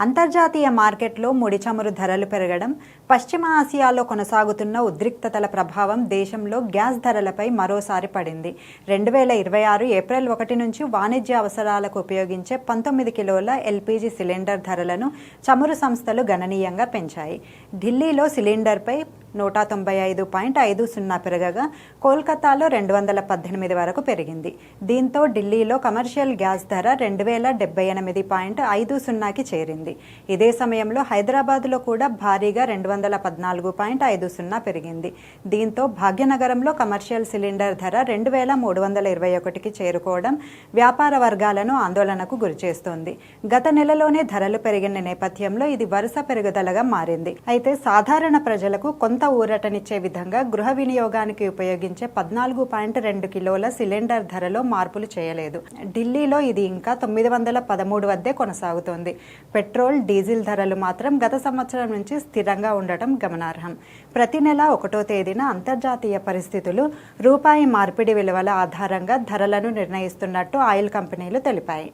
అంతర్జాతీయ మార్కెట్లో ముడి చమురు ధరలు పెరగడం, పశ్చిమ ఆసియాలో కొనసాగుతున్న ఉద్రిక్తతల ప్రభావం దేశంలో గ్యాస్ ధరలపై మరోసారి పడింది. 2026 ఏప్రిల్ 1 నుంచి వాణిజ్య అవసరాలకు ఉపయోగించే 19 కిలోల ఎల్పీజీ సిలిండర్ ధరలను చమురు సంస్థలు గణనీయంగా పెంచాయి. ఢిల్లీలో సిలిండర్పై 195.50 పెరగగా కోల్కతాలో 218 వరకు పెరిగింది. దీంతో ఢిల్లీలో కమర్షియల్ గ్యాస్ ధర 2078.50కి చేరింది. ఇదే సమయంలో హైదరాబాద్లో కూడా భారీగా 214.50 పెరిగింది. దీంతో భాగ్యనగరంలో కమర్షియల్ సిలిండర్ ధర 2321కి చేరుకోవడం వ్యాపార వర్గాలను ఆందోళనకు గురిచేస్తోంది. గత నెలలోనే ధరలు పెరిగిన నేపథ్యంలో ఇది వరుస పెరుగుదలగా మారింది. అయితే సాధారణ ప్రజలకు కొంత ఊరటనిచ్చే విధంగా గృహ వినియోగానికి ఉపయోగించే 14.2 కిలోల సిలిండర్ ధరలో మార్పులు చేయలేదు. ఢిల్లీలో ఇది ఇంకా 913 వద్దే కొనసాగుతోంది. పెట్రోల్, డీజిల్ ధరలు మాత్రం గత సంవత్సరం నుంచి స్థిరంగా ఉండటం గమనార్హం. ప్రతి నెల 1వ తేదీన అంతర్జాతీయ పరిస్థితులు, రూపాయి మార్పిడి విలువల ఆధారంగా ధరలను నిర్ణయిస్తున్నట్టు ఆయిల్ కంపెనీలు తెలిపాయి.